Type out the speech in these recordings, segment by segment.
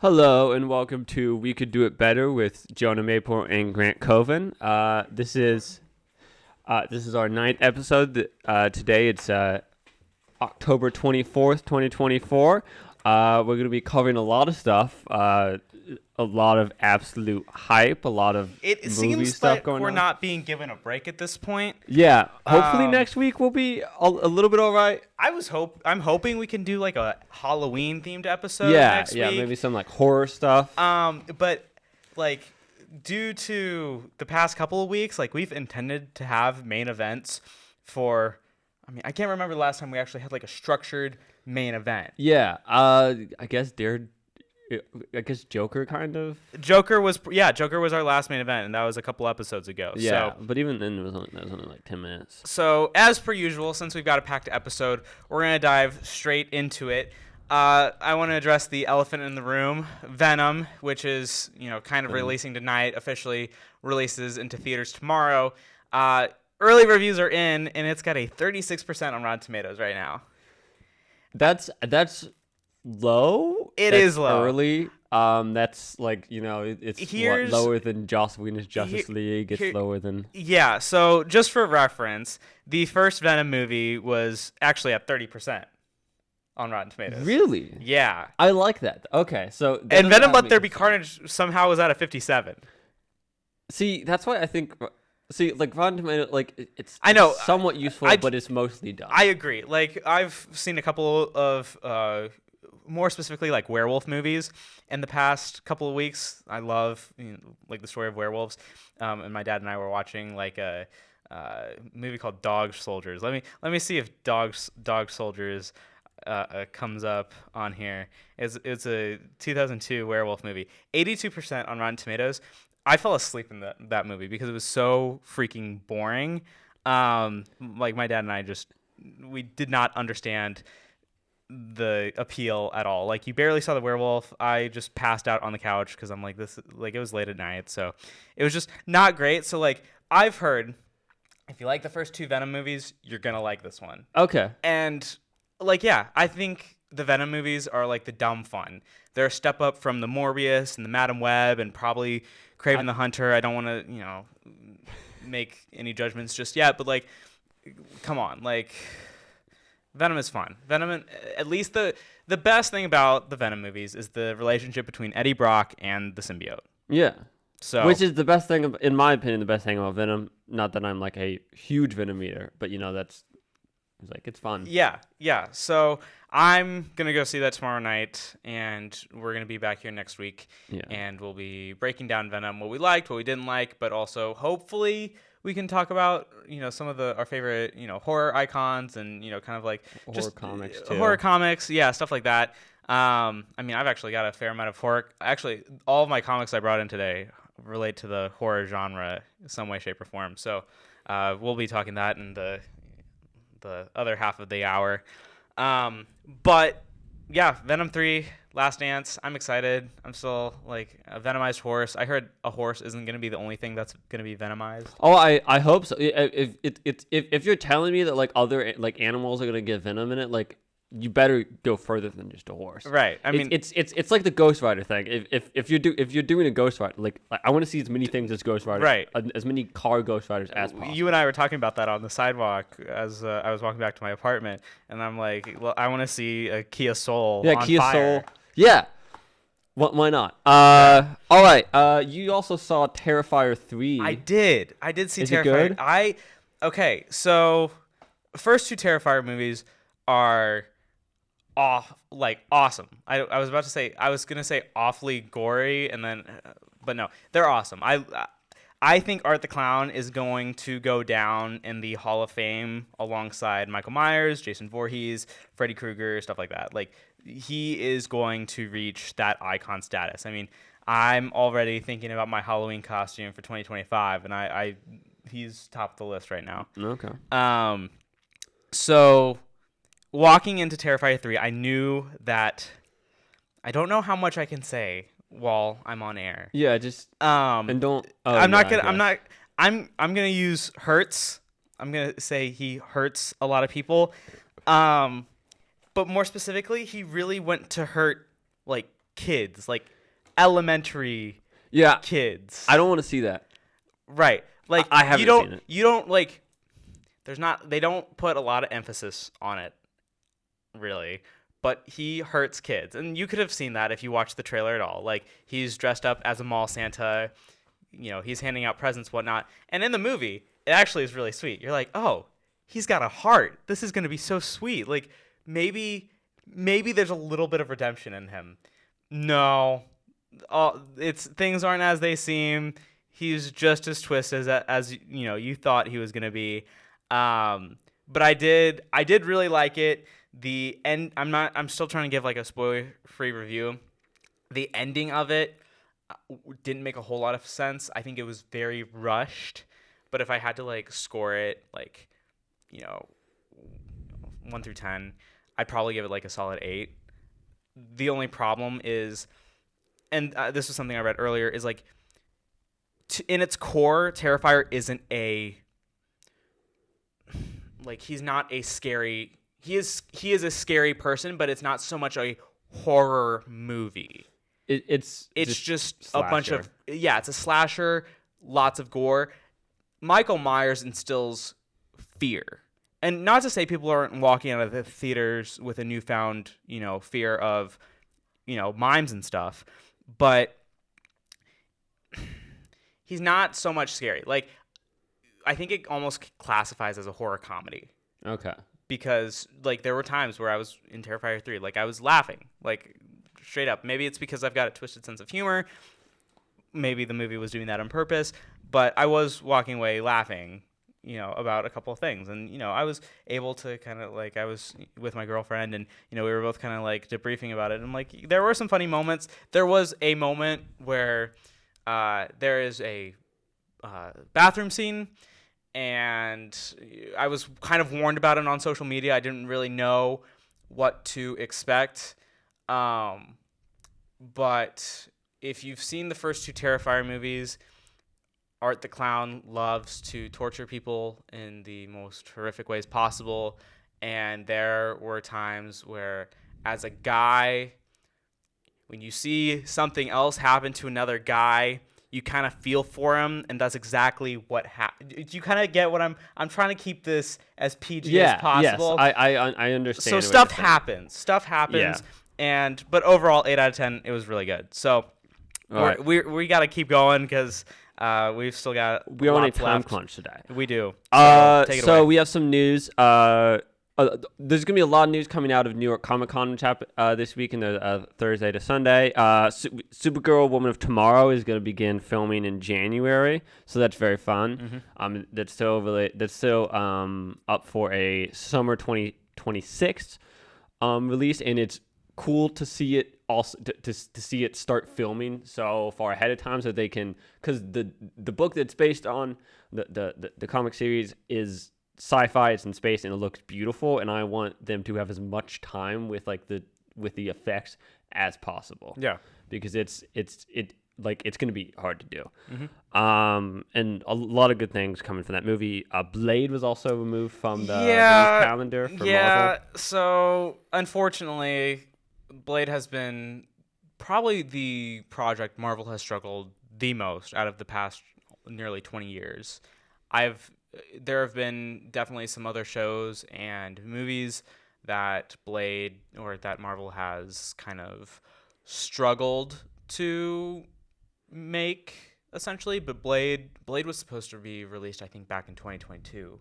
Hello and welcome to We Could Do It Better with Jonah Maple and Grant Koven. This is our ninth episode. Today it's October 24th, 2024. We're going to be covering a lot of stuff. A lot of absolute hype, a lot of It movie seems stuff like going we're on. not being given a break at this point. Yeah, hopefully next week will be a little bit all right. I'm hoping we can do like a Halloween themed episode Yeah, next week. maybe some like horror stuff. But like due to the past couple of weeks, like we've intended to have main events for. I mean, I can't remember the last time we actually had like a structured main event. Yeah, I guess Joker kind of. Joker was our last main event, and that was a couple episodes ago. Yeah, So, but even then, that was only like 10 minutes. So, as per usual, since we've got a packed episode, we're going to dive straight into it. I want to address the elephant in the room, Venom, which is, kind of releasing tonight, officially releases into theaters tomorrow. Early reviews are in, and it's got a 36% on Rotten Tomatoes right now. That's low. It is low. Early. That's like, it's lower than Joss Whedon's Justice League. It's lower than. Yeah, so just for reference, the first Venom movie was actually at 30% on Rotten Tomatoes. Really? Yeah. I like that. Okay, so. And Venom Let There Be Carnage somehow was at a 57. See, that's why I think. See, like Rotten Tomatoes, like it's I know somewhat useful, but it's mostly dumb. I agree. Like I've seen a couple of more specifically like werewolf movies in the past couple of weeks. I love like the story of werewolves. And my dad and I were watching like a movie called Dog Soldiers. Let me see if Dog Soldiers comes up on here. It's a 2002 werewolf movie. 82% on Rotten Tomatoes. I fell asleep in that movie because it was so freaking boring. Like my dad and I we did not understand the appeal at all. Like you barely saw the werewolf. I just passed out on the couch because I'm like it was late at night, so it was just not great. So like I've heard, if you like the first two Venom movies, you're gonna like this one. Okay. And like I think the Venom movies are like the dumb fun. They're a step up from the Morbius and the Madam Web and probably Kraven the Hunter. I don't want to, make any judgments just yet, but like, come on, like, Venom is fun. Venom, at least the best thing about the Venom movies is the relationship between Eddie Brock and the symbiote. Yeah. So, which is the best thing, in my opinion, the best thing about Venom. Not that I'm like a huge Venom eater, but it's fun. Yeah. So I'm gonna go see that tomorrow night, and we're gonna be back here next week. Yeah. And we'll be breaking down Venom, what we liked, what we didn't like, but also hopefully we can talk about some of our favorite horror icons and kind of like horror comics too. Horror comics, yeah, stuff like that. I mean, I've actually got a fair amount of horror. Actually, all of my comics I brought in today relate to the horror genre in some way, shape, or form. So we'll be talking that in the other half of the hour. But yeah, Venom 3, Last Dance. I'm excited. I'm still like a venomized horse. I heard a horse isn't going to be the only thing that's going to be venomized. Oh, I hope so. If you're telling me that like other like animals are going to get venom in it, like you better go further than just a horse. Right. I mean, it's like the Ghost Rider thing. If you're doing a Ghost Rider, like I want to see as many things as Ghost Rider, right? As many car Ghost Riders as possible. You and I were talking about that on the sidewalk as I was walking back to my apartment, and I'm like, well, I want to see a Kia Soul. Yeah, on Kia fire. Soul. Yeah. Why not? All right. You also saw Terrifier 3. I did see Is Terrifier. it good? Okay. So, first two Terrifier movies are awesome. I was gonna say awfully gory, and then, but no, they're awesome. I think Art the Clown is going to go down in the Hall of Fame alongside Michael Myers, Jason Voorhees, Freddy Krueger, stuff like that. Like he is going to reach that icon status. I mean, I'm already thinking about my Halloween costume for 2025, and he's top of the list right now. Okay. So walking into Terrifier 3, I knew that I don't know how much I can say while I'm on air. Yeah, just and don't. Oh, I'm gonna use hurts. I'm gonna say he hurts a lot of people. But more specifically, he really went to hurt like kids, like elementary kids. I don't want to see that. Right. Like I haven't seen it. You don't like. They don't put a lot of emphasis on it, really. But he hurts kids, and you could have seen that if you watched the trailer at all. Like he's dressed up as a mall Santa, he's handing out presents, whatnot. And in the movie, it actually is really sweet. You're like, oh, he's got a heart. This is gonna be so sweet. Like maybe there's a little bit of redemption in him. No, things aren't as they seem. He's just as twisted as you thought he was gonna be. But I did really like it. The end. I'm still trying to give like a spoiler-free review. The ending of it didn't make a whole lot of sense. I think it was very rushed. But if I had to like score it, like 1 through 10, I'd probably give it like a solid 8. The only problem is, and this was something I read earlier, is like in its core, Terrifier isn't he's not a scary. He is a scary person, but it's not so much a horror movie. It's just a bunch of it's a slasher, lots of gore. Michael Myers instills fear. And not to say people aren't walking out of the theaters with a newfound, fear of, mimes and stuff, but he's not so much scary. Like, I think it almost classifies as a horror comedy. Okay. Because, like, there were times where I was in Terrifier 3, like, I was laughing, like, straight up. Maybe it's because I've got a twisted sense of humor. Maybe the movie was doing that on purpose. But I was walking away laughing, about a couple of things. And, I was able to kind of, like, I was with my girlfriend and, we were both kind of, like, debriefing about it. And, like, there were some funny moments. There was a moment where there is a bathroom scene. And I was kind of warned about it on social media. I didn't really know what to expect. But if you've seen the first 2 Terrifier movies, Art the Clown loves to torture people in the most horrific ways possible. And there were times where, as a guy, when you see something else happen to another guy, you kind of feel for him, and that's exactly what happened. Do you kind of get what I'm trying to keep this as PG as possible? Yes, I understand. So stuff happens. Yeah. But overall, 8 out of 10, it was really good. So we got to keep going because we've still got we're on a time crunch today. We do. So take it away. We have some news. There's going to be a lot of news coming out of New York Comic Con this week, in the Thursday to Sunday. Supergirl Woman of Tomorrow is going to begin filming in January, so that's very fun. Mm-hmm. That's still up for a summer 2026 release, and it's cool to see it also to see it start filming so far ahead of time, so they can, because the book that's based on the comic series is sci-fi, it's in space, and it looks beautiful, and I want them to have as much time with the effects as possible. Yeah, because it's gonna be hard to do. Mm-hmm. And a lot of good things coming from that movie. Blade was also removed from the calendar for Marvel. So unfortunately, Blade has been probably the project Marvel has struggled the most out of the past nearly 20 years. There have been definitely some other shows and movies that Marvel has kind of struggled to make, essentially. But Blade was supposed to be released, I think, back in 2022,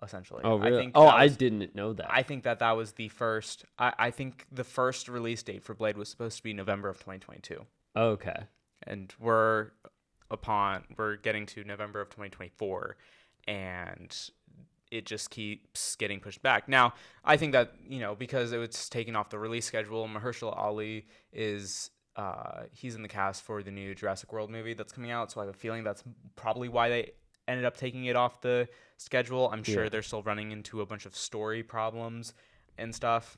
essentially. Oh, really? I didn't know that. I think that was the first. I think the first release date for Blade was supposed to be November of 2022. Okay. And we're getting to November of 2024. And it just keeps getting pushed back. Now, I think that, because it was taken off the release schedule, Mahershala Ali is he's in the cast for the new Jurassic World movie that's coming out, so I have a feeling that's probably why they ended up taking it off the schedule. I'm sure they're still running into a bunch of story problems and stuff.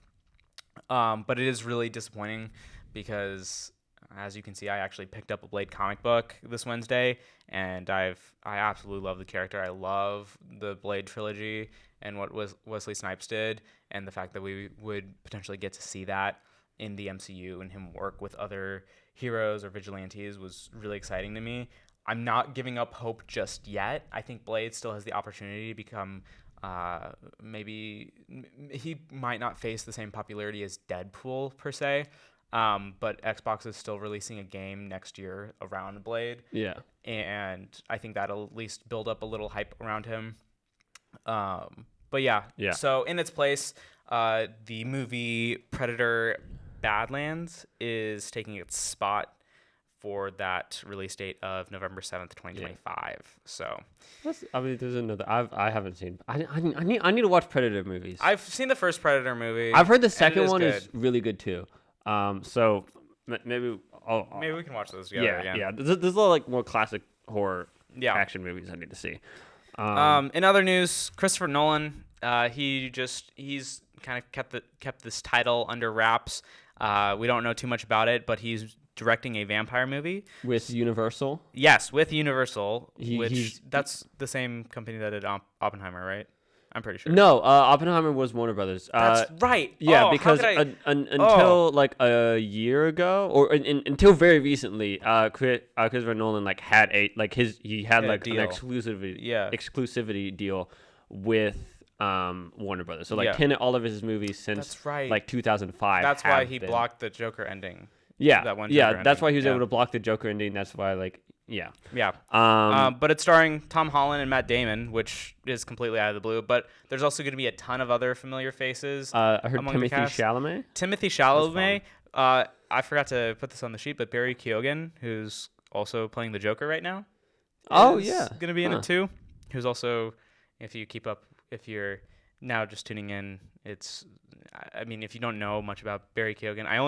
But it is really disappointing because, as you can see, I actually picked up a Blade comic book this Wednesday, and I absolutely love the character. I love the Blade trilogy and what Wesley Snipes did, and the fact that we would potentially get to see that in the MCU and him work with other heroes or vigilantes was really exciting to me. I'm not giving up hope just yet. I think Blade still has the opportunity to become maybe he might not face the same popularity as Deadpool per se, but Xbox is still releasing a game next year around Blade. Yeah. And I think that'll at least build up a little hype around him. But yeah. So in its place, the movie Predator Badlands is taking its spot for that release date of November 7th, 2025. So I mean, there's another. I haven't seen. I need to watch Predator movies. I've seen the first Predator movie. I've heard the second one is really good too. So maybe we can watch those together again. Yeah. There's a lot like more classic horror action movies I need to see. In other news, Christopher Nolan, he's kind of kept this title under wraps. We don't know too much about it, but he's directing a vampire movie with Universal. Yes, with Universal, that's the same company that did Oppenheimer, right? I'm pretty sure. No, Oppenheimer was Warner Brothers. That's right. Yeah, because until like a year ago, or until very recently, Christopher Nolan had an exclusivity deal with Warner Brothers. So Tenet, all of his movies since 2005. That's why he blocked the Joker ending. Yeah, that one Joker that's why he was ending. able to block the Joker ending. That's why Yeah. But it's starring Tom Holland and Matt Damon, which is completely out of the blue. But there's also going to be a ton of other familiar faces. I heard Timothy Chalamet. Timothy Chalamet. I forgot to put this on the sheet, but Barry Keoghan, who's also playing the Joker right now. Going to be in it too. Who's also, if you're now just tuning in, if you don't know much about Barry Keoghan, I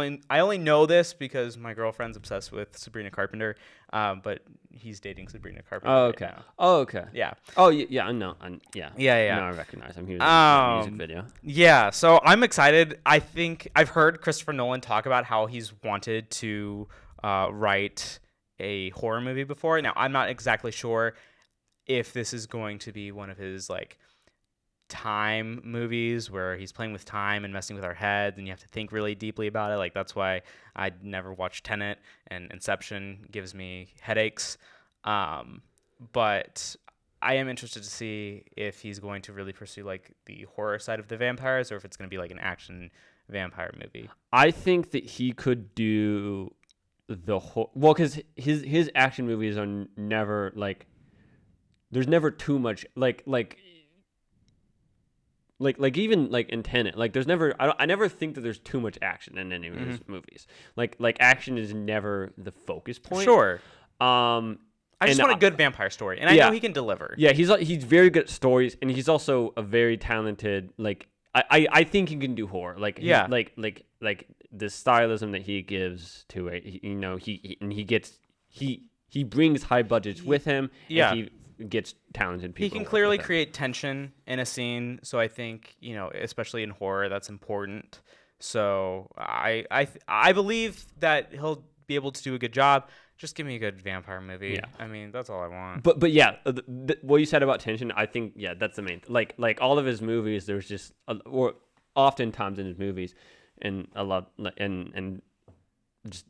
only know this because my girlfriend's obsessed with Sabrina Carpenter, but he's dating Sabrina Carpenter. Oh, okay. Right now. Oh, okay. Yeah. Oh, yeah. I know. Yeah. No, I recognize him. He was in a music video. Yeah. So I'm excited. I think I've heard Christopher Nolan talk about how he's wanted to write a horror movie before. Now, I'm not exactly sure if this is going to be one of his time movies where he's playing with time and messing with our heads and you have to think really deeply about it. That's why I never watched Tenet, and Inception gives me headaches. But I am interested to see if he's going to really pursue the horror side of the vampires, or if it's going to be an action vampire movie. I think that he could do the whole, because his action movies are never there's never too much even in Tenet, there's never, I never think that there's too much action in any of his movies. Action is never the focus point. Sure. I just want a good vampire story, and I know he can deliver. Yeah, he's very good at stories, and he's also a very talented. I think he can do horror. The stylism that he gives to it. He brings high budgets with him. Yeah. And he gets talented people. He can clearly create tension in a scene, so I think especially in horror, that's important. So I believe that he'll be able to do a good job. Just give me a good vampire movie. Yeah. That's all I want. But yeah, what you said about tension, I think that's the main. All of his movies, there's just or oftentimes in his movies, and a lot and just.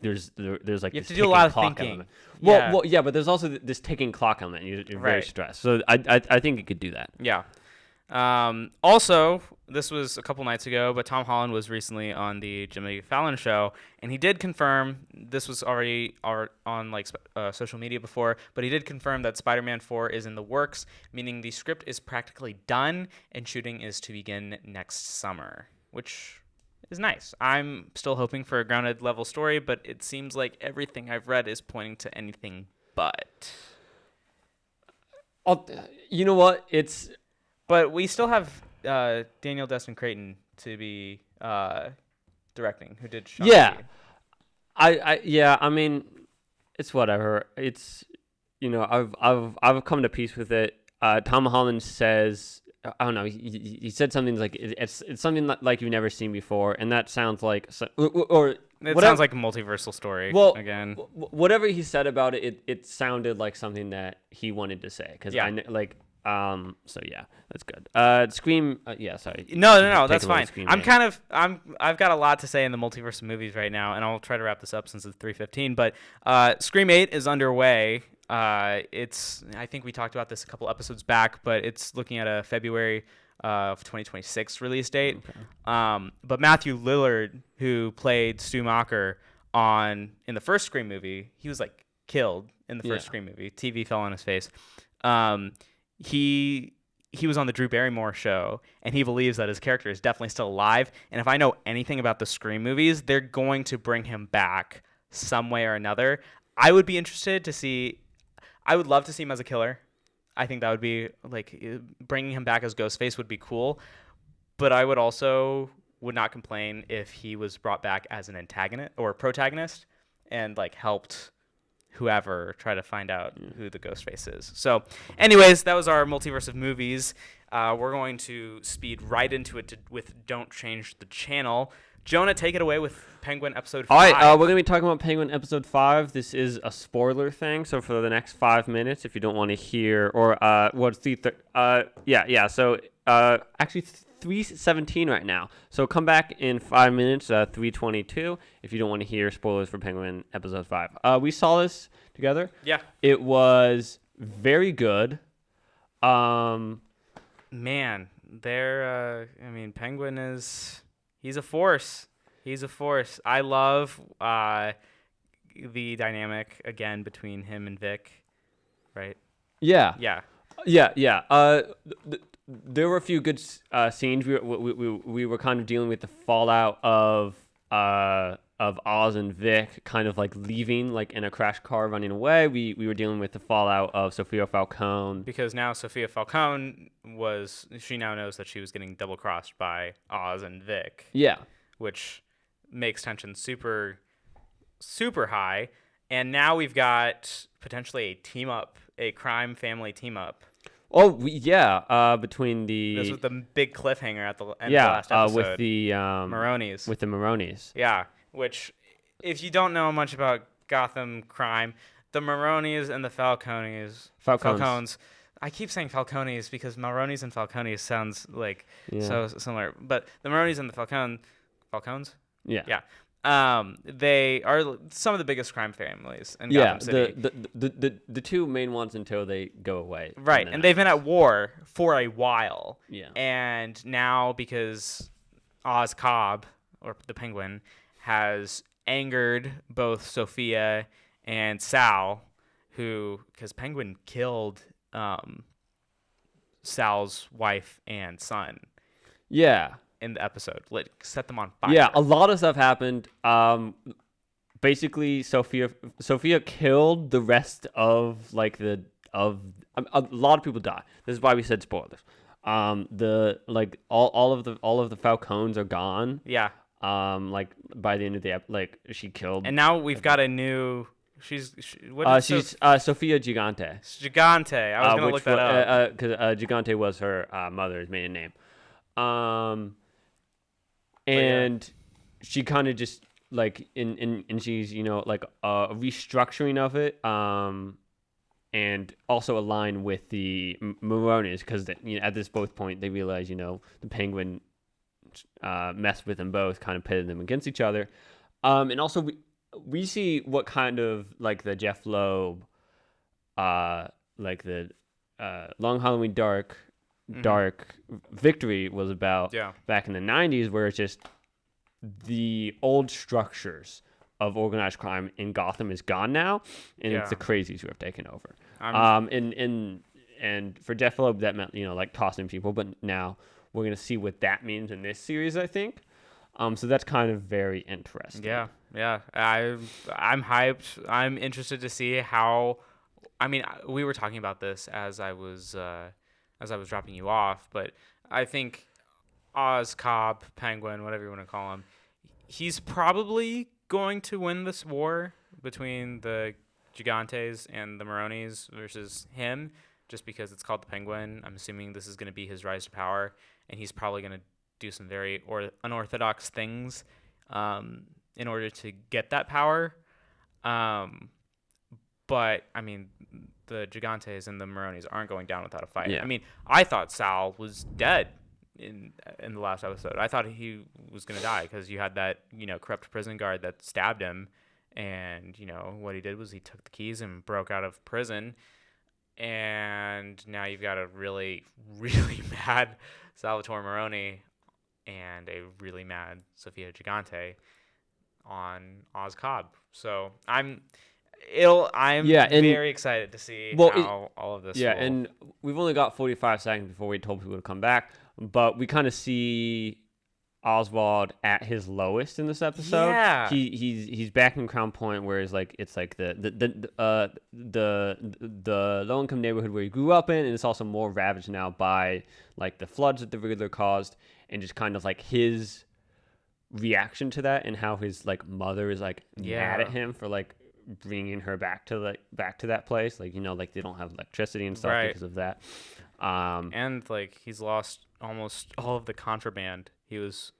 There's you this have to do a lot of thinking. Element. But there's also this ticking clock element. You're very stressed. So I think it could do that. Yeah. Also, this was a couple nights ago, but Tom Holland was recently on the Jimmy Fallon show, and he did confirm, this was already on social media before, but he did confirm that Spider-Man 4 is in the works, meaning the script is practically done and shooting is to begin next summer, which is nice. I'm still hoping for a grounded level story, but it seems like everything I've read is pointing to anything but. You know what? But we still have Daniel Destin Creighton to be directing, who did Shang-Chi. Yeah. I mean, it's whatever. It's I've come to peace with it. Tom Holland says, I don't know. He said something it's something like you've never seen before, and that sounds like sounds like a multiversal story. Well, again, whatever whatever he said about it, it sounded like something that he wanted to say. Because So yeah, that's good. Scream. Yeah, sorry. No, Take that's a little fine. Scream I'm hate. kind of I've got a lot to say in the multiverse of movies right now, and I'll try to wrap this up since it's 3:15. But Scream 8 is underway. It's I think we talked about this a couple episodes back, but it's looking at a February of 2026 release date. Okay. But Matthew Lillard, who played Stu Macher in the first Scream movie, he was like killed in the first Yeah. Scream movie. TV fell on his face. He was on the Drew Barrymore show, and he believes that his character is definitely still alive. And if I know anything about the Scream movies, they're going to bring him back some way or another. I would be interested to see. I would love to see him as a killer. I think that would be like bringing him back as Ghostface would be cool. But I would not complain if he was brought back as an antagonist or protagonist and like helped whoever try to find out who the Ghostface is. So, anyways, that was our multiverse of movies. We're going to speed right into it with Don't Change the Channel. Jonah, take it away with Penguin episode 5. All right, we're going to be talking about Penguin episode 5. This is a spoiler thing, so for the next 5 minutes, if you don't want to hear, or what's the, so actually 3:17 right now. So come back in 5 minutes, 3:22, if you don't want to hear spoilers for Penguin episode 5. We saw this together. Yeah. It was very good. Man, Penguin he's a force. He's a force. I love the dynamic again between him and Vic, right? Yeah. Yeah. Yeah. There were a few good scenes. We were kind of dealing with the fallout of Oz and Vic kind of like leaving like in a crash car running away. We were dealing with the fallout of Sophia Falcone. Because now Sophia Falcone she now knows that she was getting double crossed by Oz and Vic. Yeah. Which makes tension super, super high. And now we've got potentially a crime family team up. Oh, between This was the big cliffhanger at the end of the yeah, last episode. with the Maronis. With the Maronis. Yeah, which, if you don't know much about Gotham crime, the Maronis and the Falcones. I keep saying Falcones because Maronis and Falcones sounds like so similar. But the Maronis and the Falcones? Yeah. Yeah. They are some of the biggest crime families in Gotham City. The two main ones until they go away. Right, and they've been at war for a while. Yeah. And now because Oz Cobb, or the Penguin, has angered both Sophia and Sal, because Penguin killed Sal's wife and son. Yeah. In the episode, set them on fire. Yeah, a lot of stuff happened. Basically, Sophia killed the rest of a lot of people die. This is why we said spoilers. All of the Falcones are gone. Yeah. By the end of the she killed. And now we've got a new. She's Sophia Gigante. Gigante. I was gonna look that up because Gigante was her mother's maiden name. And she kind of just and she's restructuring of it, and also aligned with the Maronis because at this both point they realize the Penguin messed with them both, kind of pitted them against each other, and also we see what kind of the Jeff Loeb, the Long Halloween Dark Victory was about back in the 90s, where it's just the old structures of organized crime in Gotham is gone now, and it's the crazies who have taken over. And for Jeff Loeb that meant tossing people, but now we're gonna see what that means in this series, I think. So that's kind of very interesting. Yeah. I'm hyped. I'm interested to see how. I mean, we were talking about this as I was dropping you off, but I think Oz Cobb, Penguin, whatever you want to call him, he's probably going to win this war between the Gigantes and the Maronis versus him, just because it's called the Penguin. I'm assuming this is going to be his rise to power, and he's probably going to do some very unorthodox things in order to get that power. But, I mean, the Gigantes and the Maronis aren't going down without a fight. Yeah. I mean, I thought Sal was dead in the last episode. I thought he was gonna die because you had that corrupt prison guard that stabbed him, and what he did was he took the keys and broke out of prison, and now you've got a really really mad Salvatore Maroni and a really mad Sofia Gigante on Oz Cobb. So I'm very excited to see how all of this. Yeah, and we've only got 45 seconds before we told people to come back, but we kind of see Oswald at his lowest in this episode. Yeah, he's back in Crown Point, where it's like the low income neighborhood where he grew up in, and it's also more ravaged now by like the floods that the Riddler caused, and just kind of like his reaction to that, and how his like mother is like mad at him for like bringing her back to that place, like like they don't have electricity and stuff because of that, and like he's lost almost all of the contraband he was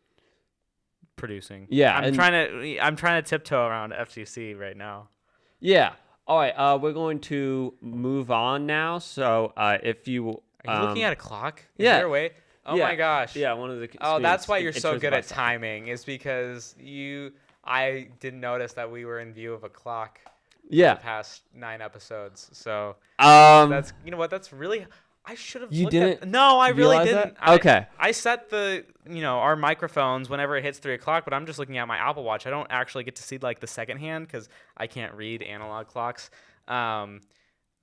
producing. I'm trying to tiptoe around FTC right now. Yeah. All right, we're going to move on now. So if you are you looking at a clock? Is yeah. there a way? Oh my gosh. Yeah, one of the Oh, that's why you're so good at timing, is because I didn't notice that we were in view of a clock the past 9 episodes. So that's that's really, I should have you looked didn't at, no, I really didn't. Okay. I set the our microphones whenever it hits 3 o'clock, but I'm just looking at my Apple Watch. I don't actually get to see like the second hand because I can't read analog clocks.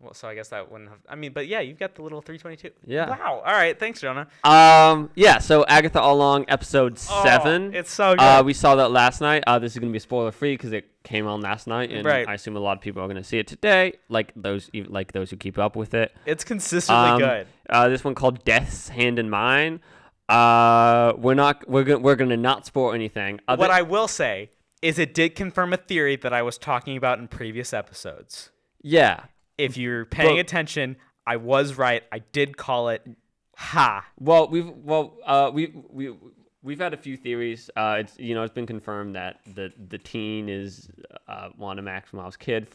Well, so I guess that wouldn't have. I mean, but yeah, you've got the little 3:22. Yeah. Wow. All right. Thanks, Jonah. Yeah. So Agatha All Along, episode 7. It's so good. We saw that last night. This is gonna be spoiler free because it came on last night, and I assume a lot of people are gonna see it today. Like those who keep up with it. It's consistently good. This one called Death's Hand in Mine. We're gonna not spoil anything. What I will say is it did confirm a theory that I was talking about in previous episodes. Yeah. If you're paying attention, I was right. I did call it. Ha. Well, we've had a few theories. It's been confirmed that the teen is Wanda Maximoff's kid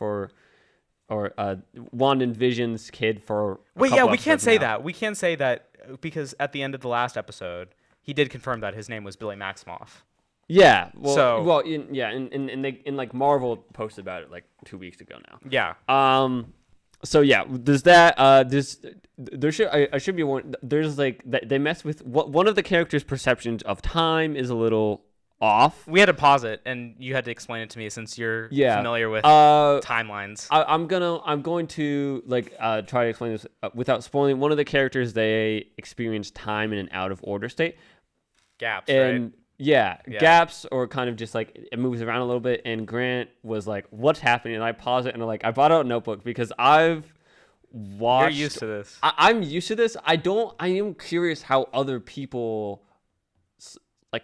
Wanda and Vision's kid for. Wait, yeah, we can't say that. We can't say that because at the end of the last episode, he did confirm that his name was Billy Maximoff. Yeah. Like Marvel posted about it like 2 weeks ago now. Yeah. So yeah, does that I should be warned. There's like they mess with one of the characters' perceptions of time is a little off. We had to pause it, and you had to explain it to me since you're familiar with timelines. I'm going to try to explain this without spoiling. One of the characters, they experience time in an out of order state. Gaps, and right? Yeah, gaps, or kind of just like it moves around a little bit. And Grant was like, "What's happening?" And I paused it, and I brought out a notebook because I've watched. You're used to this. I'm used to this. I am curious how other people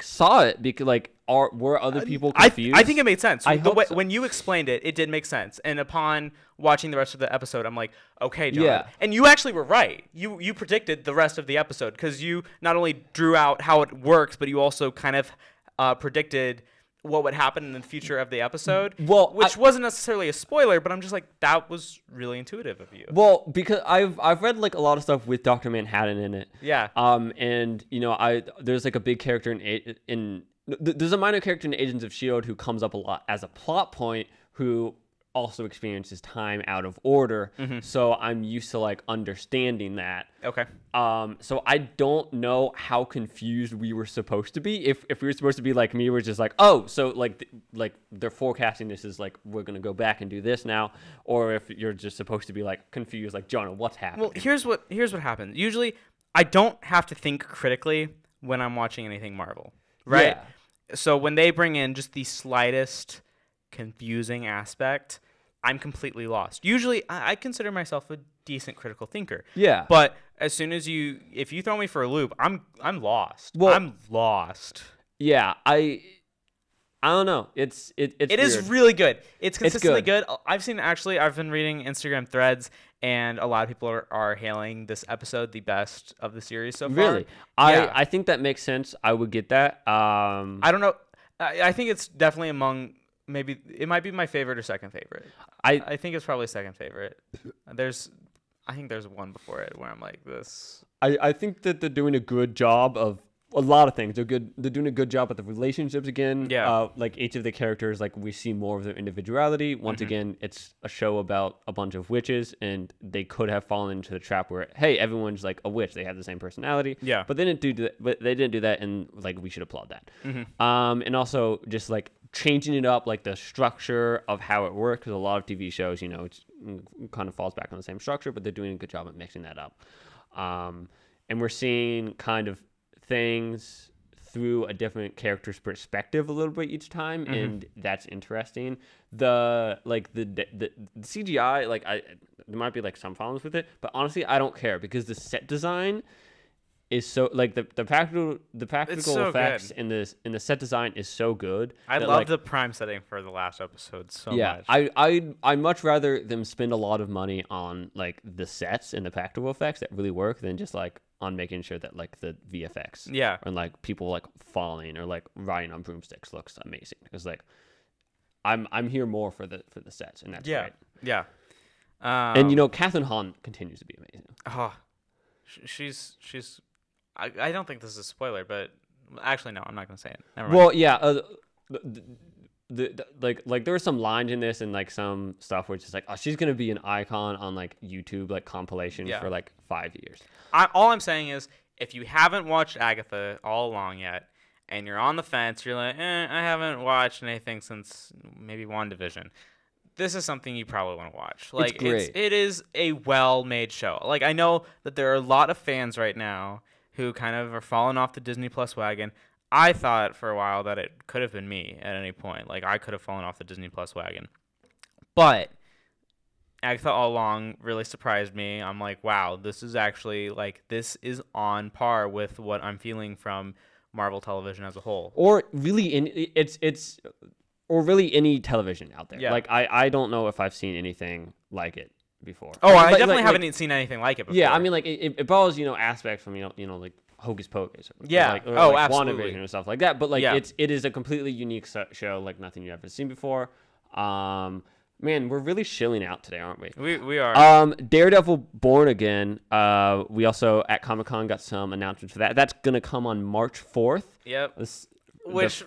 saw it, because were other people confused? I think it made sense. When you explained it, it did make sense. And upon watching the rest of the episode, I'm like, okay, John. Yeah. And you actually were right. You predicted the rest of the episode because you not only drew out how it works, but you also kind of predicted what would happen in the future of the episode. Well, which wasn't necessarily a spoiler, but I'm just like, that was really intuitive of you. Well, because I've read a lot of stuff with Dr. Manhattan in it. Yeah. And there's a big character there's a minor character in Agents of S.H.I.E.L.D. who comes up a lot as a plot point, who also experiences time out of order. Mm-hmm. So I'm used to understanding that. Okay. So I don't know how confused we were supposed to be. If we were supposed to be like me, we're just so they're forecasting this is we're gonna go back and do this now, or if you're just supposed to be confused, Jonah, what's happening? Well, here's what happens. Usually, I don't have to think critically when I'm watching anything Marvel, right? Yeah. So when they bring in just the slightest confusing aspect, I'm completely lost. Usually, I consider myself a decent critical thinker. Yeah. But as soon as if you throw me for a loop, I'm lost. Well, I'm lost. Yeah, I don't know. It is really good. It's consistently good. I've been reading Instagram threads, and a lot of people are hailing this episode the best of the series so far. Really? Yeah. I think that makes sense. I would get that. I don't know. I think it's definitely among maybe it might be my favorite or second favorite. I think it's probably second favorite. I think there's one before it where I'm like this. I think that they're doing a good job of a lot of things. They're doing a good job with the relationships again. Yeah. Like each of the characters, like we see more of their individuality. Once again, it's a show about a bunch of witches, and they could have fallen into the trap where, hey, everyone's like a witch. They have the same personality. Yeah. But they didn't do that. But they didn't do that, and like we should applaud that. And also just like changing it up, like the structure of how it works. Because a lot of TV shows, you know, it kind of falls back on the same structure, but they're doing a good job at mixing that up. And we're seeing kind of things through a different character's perspective a little bit each time, and that's interesting. The CGI, like there might be like some problems with it, but honestly I don't care because the set design is so like the practical so effects good. in the set design is so good. I that, love like, the prime setting for the last episode so yeah, much. I much rather them spend a lot of money on like the sets and the practical effects that really work than just like on making sure that like the VFX and like people like falling or like riding on broomsticks looks amazing, because like I'm here more for the sets, and that's great. Yeah. And you know, Catherine Hahn continues to be amazing. Oh, she's. I don't think this is a spoiler, but actually no, I'm not gonna say it. Never mind. Well, yeah. Like there were some lines in this and like some stuff where it's just like, oh, she's gonna be an icon on like YouTube like compilations for like 5 years. All I'm saying is, if you haven't watched Agatha all along yet, and you're on the fence, you're like, I haven't watched anything since maybe WandaVision. This is something you probably want to watch. Like, it's great. It is a well-made show. Like, I know that there are a lot of fans right now who kind of are falling off the Disney Plus wagon. I thought for a while that it could have been me at any point. Like, I could have fallen off the Disney Plus wagon. But Agatha all along really surprised me. I'm like, wow, this is actually, like, this is on par with what I'm feeling from Marvel television as a whole. Or really, or really any television out there. Yeah. Like, I don't know if I've seen anything like it before. Oh, Like, I definitely haven't seen anything like it before. Yeah, I mean, like it borrows, you know, aspects from you know like Hocus Pocus. Yeah. Like, or Oh, like absolutely. WandaVision or stuff like that. But like Yeah. it is a completely unique show, like nothing you've ever seen before. Man, we're really shilling out today, aren't we? We are. Daredevil Born Again. We also at Comic-Con got some announcements for that. That's gonna come on March 4th. Yep. The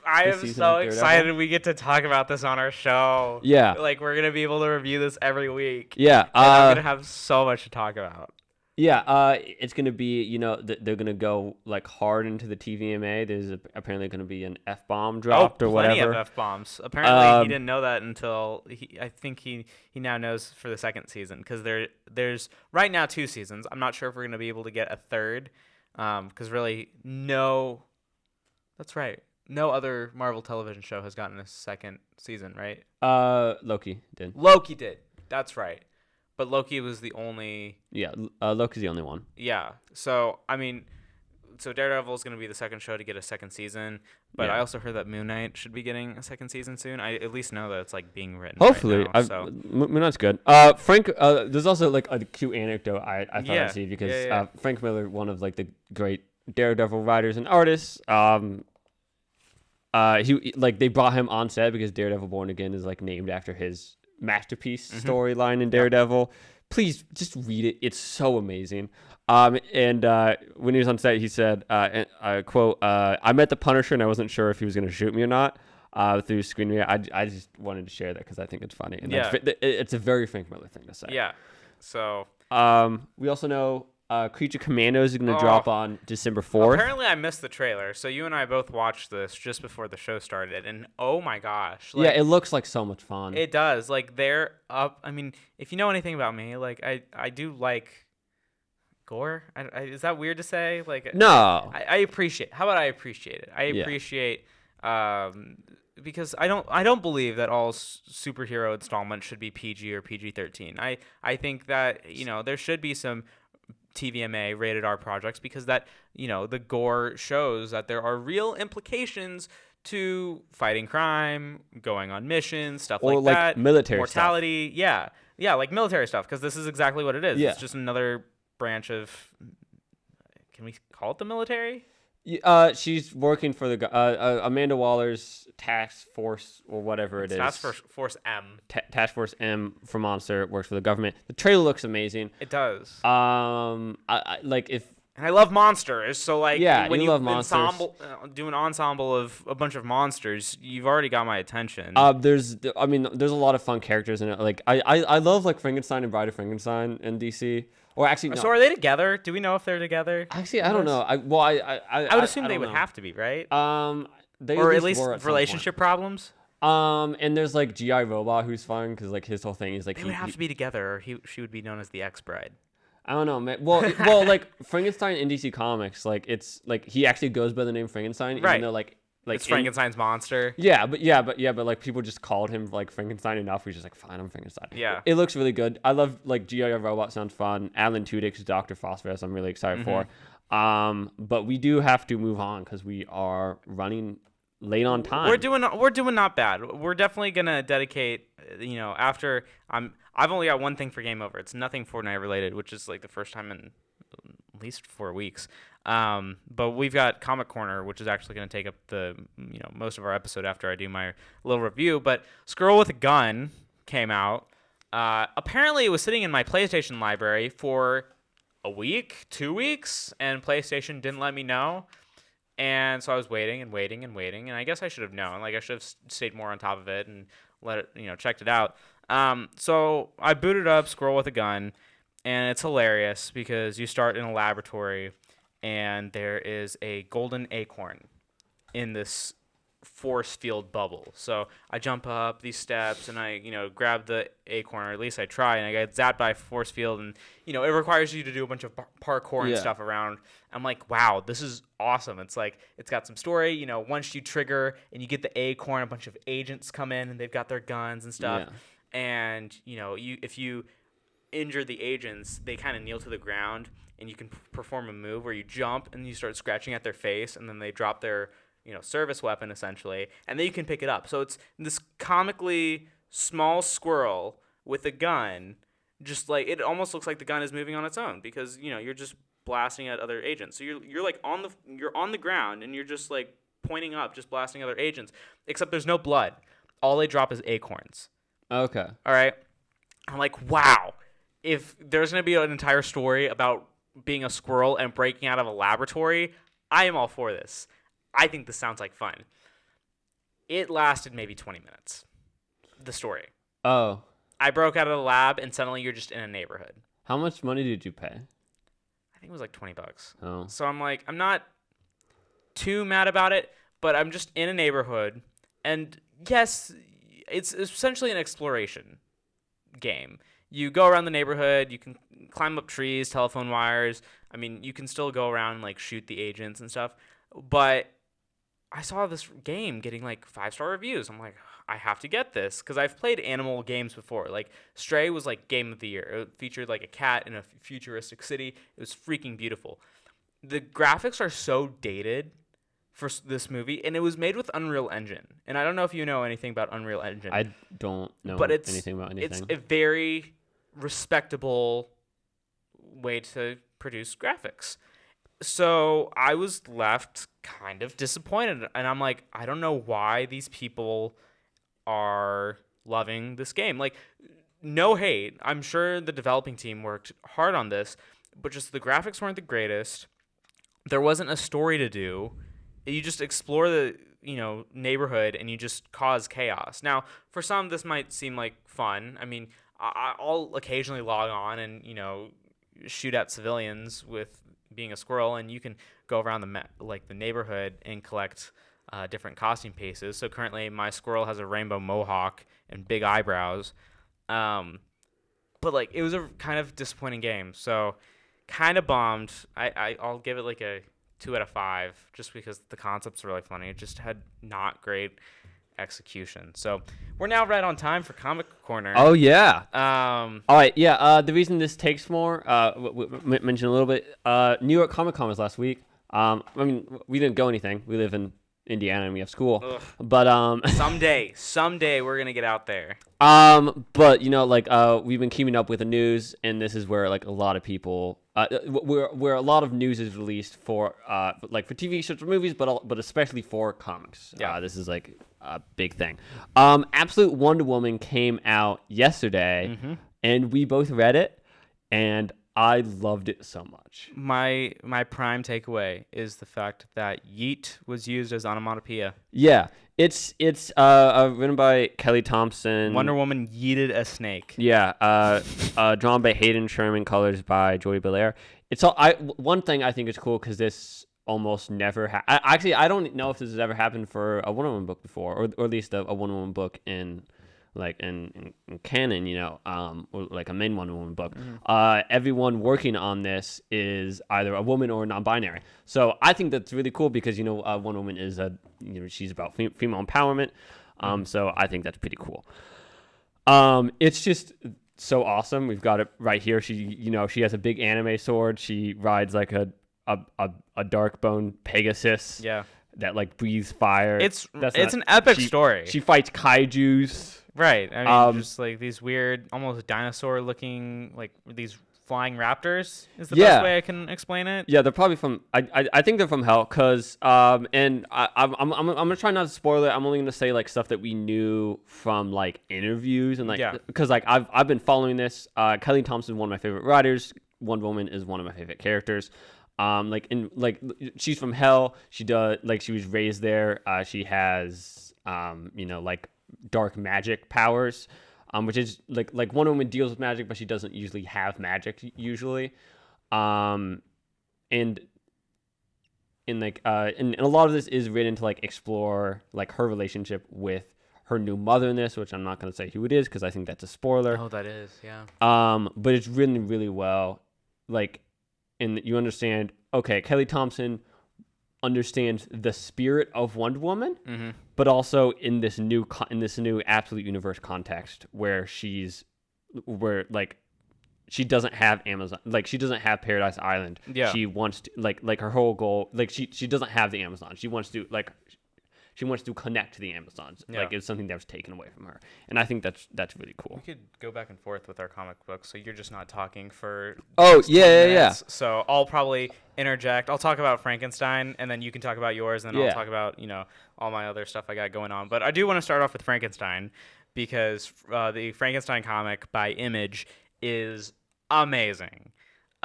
I am season so of Daredevil. excited we get to talk about this on our show. Yeah. Like, we're going to be able to review this every week. Yeah. And I'm going to have so much to talk about. Yeah, it's gonna be, you know, they're gonna go like hard into the TVMA. There's apparently gonna be an F-bomb dropped or plenty whatever. of F-bombs. Apparently, he didn't know that until I think he now knows for the second season, because there's right now 2 seasons. I'm not sure if we're gonna be able to get a third, because really that's right. No other Marvel television show has gotten a second season, right? Loki did. Loki did. That's right. But Loki was the only... Yeah, Loki's the only one. Yeah. So, I mean, Daredevil is going to be the second show to get a second season. But Yeah. I also heard that Moon Knight should be getting a second season soon. I at least know that it's, like, being written Hopefully. right now. So. Moon Knight's good. Frank, there's also like a cute anecdote I thought I'd see, because Frank Miller, one of like the great Daredevil writers and artists, he like they brought him on set because Daredevil Born Again is like named after his masterpiece storyline in Daredevil. Please just read it. It's so amazing. And when he was on set, he said, I quote, I met the Punisher and I wasn't sure if he was going to shoot me or not through screen reader. I just wanted to share that because I think it's funny. And it's a very Frank Miller thing to say. Yeah. So. We also know Creature Commandos is going to drop on December 4th. Apparently, I missed the trailer. So you and I both watched this just before the show started, and oh my gosh! Like, yeah, it looks like so much fun. It does. Like, they're up. I mean, if you know anything about me, like I do like gore. Is that weird to say? Like, no. I appreciate. How about I appreciate it? I appreciate. Because I don't believe that all superhero installments should be PG or PG-13. I think that, you know, there should be some TVMA rated R projects, because that, you know, the gore shows that there are real implications to fighting crime, going on missions, stuff or like that, military mortality, stuff. yeah, like military stuff, because this is exactly what it is. Yeah. It's just another branch of, can we call it the military? She's working for the Amanda Waller's task force or whatever it is. Task Force M. Task Force M for Monster works for the government. The trailer looks amazing. It does. I like if. And I love monsters, so like when you love monsters. Do an ensemble of a bunch of monsters, you've already got my attention. There's a lot of fun characters in it. Like I love like Frankenstein and Bride of Frankenstein in DC. Or actually, no. So are they together? Do we know if they're together? Actually, I don't know. I would assume they would have to be, right? They or at least relationship problems. And there's like G.I. Robot who's fun because like his whole thing is like they would have to be together, or she would be known as the ex-bride. I don't know, man. Well, like Frankenstein in DC Comics, like it's like he actually goes by the name Frankenstein, right? Even though like it's Frankenstein's monster. But like people just called him like Frankenstein enough. He's just like, fine, I'm Frankenstein. Yeah, it looks really good. I love like G.I. Robot sounds fun. Alan Tudyk's Dr. Phosphorus, I'm really excited for. But we do have to move on because we are running late on time. We're doing not bad. We're definitely gonna dedicate. After I've only got one thing for Game Over. It's nothing Fortnite related, which is like the first time in at least 4 weeks. But we've got Comic Corner, which is actually going to take up the most of our episode after I do my little review. But Squirrel with a Gun came out. Apparently, it was sitting in my PlayStation library for a week, 2 weeks, and PlayStation didn't let me know. And so I was waiting and waiting and waiting, and I guess I should have known. Like I should have stayed more on top of it and checked it out. So I booted up Squirrel with a Gun, and it's hilarious because you start in a laboratory, and there is a golden acorn in this force field bubble. So I jump up these steps, and I grab the acorn, or at least I try, and I get zapped by a force field, and it requires you to do a bunch of parkour and stuff around. I'm like, wow, this is awesome. It's like it's got some story. Once you trigger and you get the acorn, a bunch of agents come in, and they've got their guns and stuff. Yeah. And if you injure the agents, they kind of kneel to the ground, and you can perform a move where you jump and you start scratching at their face, and then they drop their service weapon essentially, and then you can pick it up. So it's this comically small squirrel with a gun, just like it almost looks like the gun is moving on its own because you're just blasting at other agents. So you're like on the ground, and you're just like pointing up, just blasting other agents. Except there's no blood. All they drop is acorns. Okay. All right. I'm like, wow. If there's gonna be an entire story about being a squirrel and breaking out of a laboratory, I am all for this. I think this sounds like fun. It lasted maybe 20 minutes. The story. Oh. I broke out of the lab, and suddenly you're just in a neighborhood. How much money did you pay? I think it was like $20. Oh. So I'm like, I'm not too mad about it, but I'm just in a neighborhood, and yes, it's essentially an exploration game. You go around the neighborhood, you can climb up trees, telephone wires. I mean, you can still go around and like shoot the agents and stuff. But I saw this game getting like 5-star reviews. I'm like, I have to get this because I've played animal games before. Like Stray was like game of the year. It featured like a cat in a futuristic city. It was freaking beautiful. The graphics are so dated for this movie, and it was made with Unreal Engine. And I don't know if you know anything about Unreal Engine. I don't know anything about anything. It's a very respectable way to produce graphics. So I was left kind of disappointed, and I'm like, I don't know why these people are loving this game. Like, no hate. I'm sure the developing team worked hard on this, but just the graphics weren't the greatest. There wasn't a story to do. You just explore the neighborhood, and you just cause chaos. Now, for some, this might seem like fun. I mean, I'll occasionally log on and shoot at civilians with being a squirrel, and you can go around the neighborhood and collect different costume pieces. So currently, my squirrel has a rainbow mohawk and big eyebrows. But like, it was a kind of disappointing game. So kind of bummed. I'll give it like a 2 out of 5 just because the concept's really funny. It just had not great execution. So we're now right on time for Comic Corner. Oh yeah. All right. Yeah. The reason this takes more, we mentioned a little bit. New York Comic Con was last week. I mean, we didn't go anything. We live in Indiana and we have school. Ugh. But Someday we're gonna get out there. but like we've been keeping up with the news, and this is where like a lot of people where a lot of news is released for like for TV shows or movies, but especially for comics. Yeah. This is like a big thing. Absolute Wonder Woman came out yesterday, and we both read it, and I loved it so much. My prime takeaway is the fact that yeet was used as onomatopoeia. Yeah, it's written by Kelly Thompson. Wonder Woman yeeted a snake. Yeah, drawn by Hayden Sherman, colors by Joey Belair. It's all. One thing I think is cool because this almost never. Actually, I don't know if this has ever happened for a Wonder Woman book before, or at least a Wonder Woman book in canon, or like a main Wonder Woman book. Everyone working on this is either a woman or non-binary. So I think that's really cool because Wonder Woman is she's about female empowerment. So I think that's pretty cool. It's just so awesome. We've got it right here. She has a big anime sword. She rides like a dark bone Pegasus. Yeah. That like breathes fire. It's an epic story. She fights kaijus. Right. I mean, just like these weird, almost dinosaur-looking, like these flying raptors is the best way I can explain it. Yeah, they're probably from. I think they're from hell, cause and I'm gonna try not to spoil it. I'm only gonna say like stuff that we knew from like interviews and like because like I've been following this. Kelly Thompson is one of my favorite writers. Wonder Woman is one of my favorite characters. She's from hell. She was raised there. She has like dark magic powers, which is like Wonder Woman deals with magic, but she doesn't usually have magic usually. And a lot of this is written to like explore like her relationship with her new mother in this, which I'm not going to say who it is because I think that's a spoiler. Oh, that is, yeah. But it's written really well, like, and you understand. Okay, Kelly Thompson understands the spirit of Wonder Woman, but also in this new absolute universe context where she doesn't have Amazon, like she doesn't have Paradise Island. Yeah. She wants to like her whole goal, like she doesn't have the Amazon. She wants to connect to the Amazons. Yeah. Like it's something that was taken away from her, and I think that's really cool. We could go back and forth with our comic books, so you're just not talking for. Oh yeah. So I'll probably interject. I'll talk about Frankenstein, and then you can talk about yours, and then I'll talk about all my other stuff I got going on. But I do want to start off with Frankenstein because the Frankenstein comic by Image is amazing.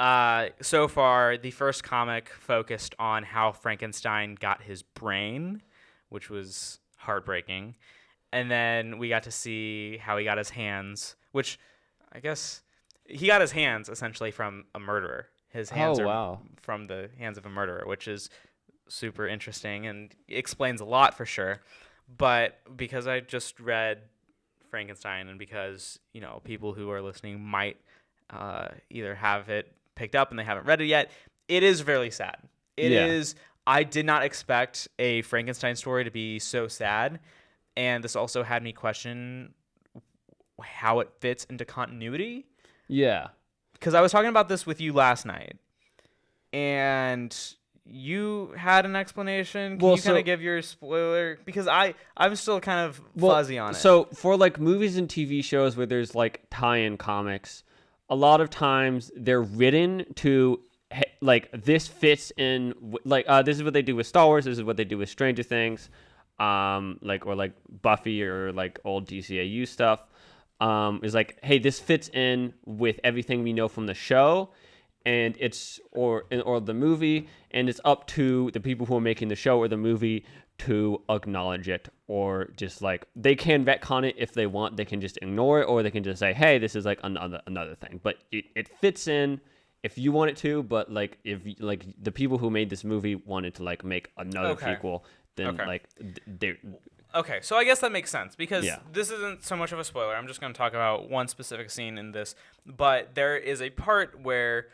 So far, the first comic focused on how Frankenstein got his brain, which was heartbreaking. And then we got to see how he got his hands, which I guess he got his hands essentially from a murderer. His hands are from the hands of a murderer, which is super interesting and explains a lot for sure. But because I just read Frankenstein and because, people who are listening might either have it picked up and they haven't read it yet, it is very sad. It is. I did not expect a Frankenstein story to be so sad, and this also had me question how it fits into continuity. Yeah. Because I was talking about this with you last night, and you had an explanation. Can you kind of give your spoiler? Because I'm still kind of fuzzy on it. So for like movies and TV shows where there's like tie-in comics, a lot of times they're written to like this fits in this is what they do with Star Wars, this is what they do with Stranger Things, or Buffy or like old DCAU stuff, is like, hey, this fits in with everything we know from the show and or the movie, and it's up to the people who are making the show or the movie to acknowledge it, or just like they can retcon it if they want. They can just ignore it, or they can just say, hey, this is like another thing, but it fits in if you want it to. But like if like the people who made this movie wanted to like make another sequel, then they Okay, so I guess that makes sense because this isn't so much of a spoiler. I'm just going to talk about one specific scene in this, but there is a part where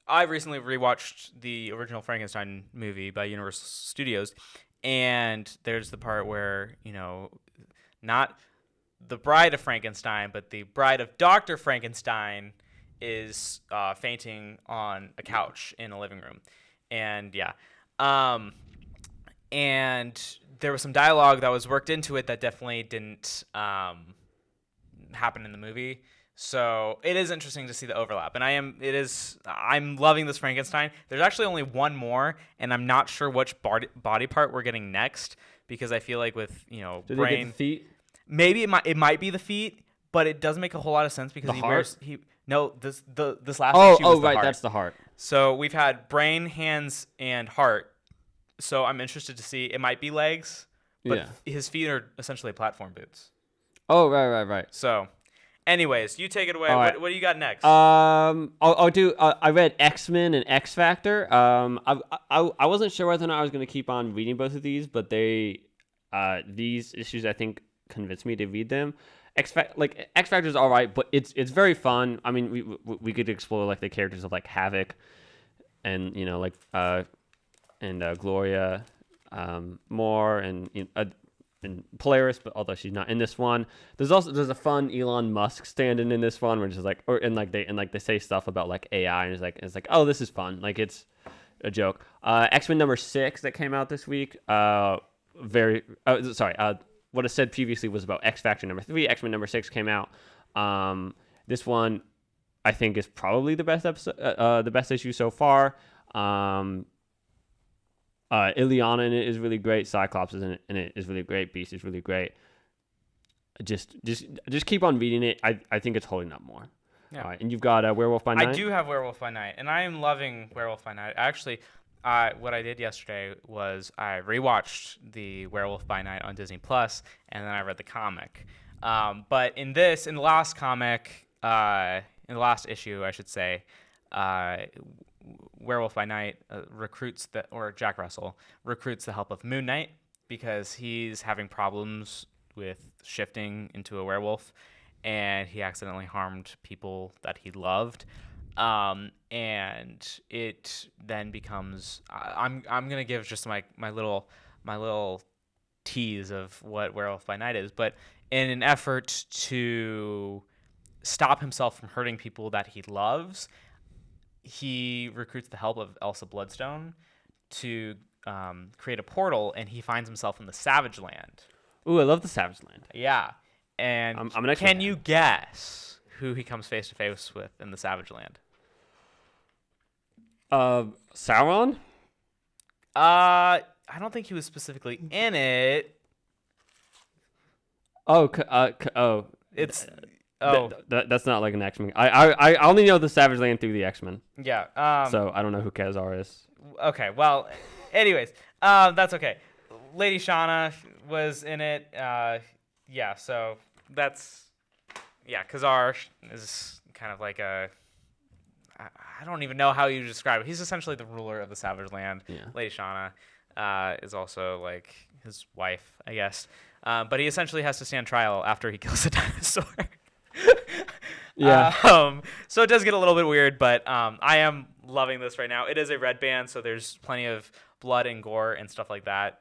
I recently rewatched the original Frankenstein movie by Universal Studios, and there's the part where, not the bride of Frankenstein, but the bride of Dr. Frankenstein is fainting on a couch in a living room. And and there was some dialogue that was worked into it that definitely didn't happen in the movie. So it is interesting to see the overlap, and I'm loving this Frankenstein. There's actually only one more, and I'm not sure which body part we're getting next, because I feel like with Do brain, they get the feet? maybe it might be the feet, but it doesn't make a whole lot of sense because The heart? this last Oh, issue was the right, heart. that's the heart. So we've had brain, hands, and heart. So I'm interested to see. It might be legs, but Yeah. his feet are essentially platform boots. Oh, right. So, anyways, you take it away. All right. What do you got next? I'll do. I read X-Men and X Factor. I wasn't sure whether or not I was going to keep on reading both of these, but these issues I think convinced me to read them. X Factor is all right, but it's very fun. I mean, we could explore like the characters of like Havoc, and Gloria, more, and and Polaris, but although she's not in this one, there's a fun Elon Musk stand-in in this one, which is like, they say stuff about like AI, and it's like oh, this is fun, like it's a joke. X-Men number 6 that came out this week. What I said previously was about X Factor number 3. X-Men number 6 came out. This one I think is probably the best episode, the best issue so far. Ileana in it is really great. Cyclops in it is really great. Beast is really great. Just keep on reading it. I think it's holding up more. Yeah. All right, and you've got Werewolf by Night. I do have Werewolf by Night, and I am loving Werewolf by Night. Actually, what I did yesterday was I rewatched the Werewolf by Night on Disney Plus, and then I read the comic. But in the last comic, in the last issue, I should say, Werewolf by Night Jack Russell recruits the help of Moon Knight because he's having problems with shifting into a werewolf, and he accidentally harmed people that he loved. And it then becomes I'm gonna give just my little tease of what Werewolf by Night is, but in an effort to stop himself from hurting people that he loves, he recruits the help of Elsa Bloodstone to create a portal, and he finds himself in the Savage Land. Ooh, I love the Savage Land. Yeah, and I'm an can you guess who he comes face to face with in the Savage Land? Sauron? I don't think he was specifically in it. It's that's not like an X-Men. I only know the Savage Land through the X-Men. Yeah. So I don't know who Kazar is. Okay. Well, anyways, that's okay. Lady Shauna was in it. Yeah. So that's Kazar is kind of like I don't even know how you describe it. He's essentially the ruler of the Savage Land. Yeah. Lady Shauna is also like his wife, I guess. But he essentially has to stand trial after he kills a dinosaur. Yeah. So it does get a little bit weird, but I am loving this right now. It is a red band, so there's plenty of blood and gore and stuff like that.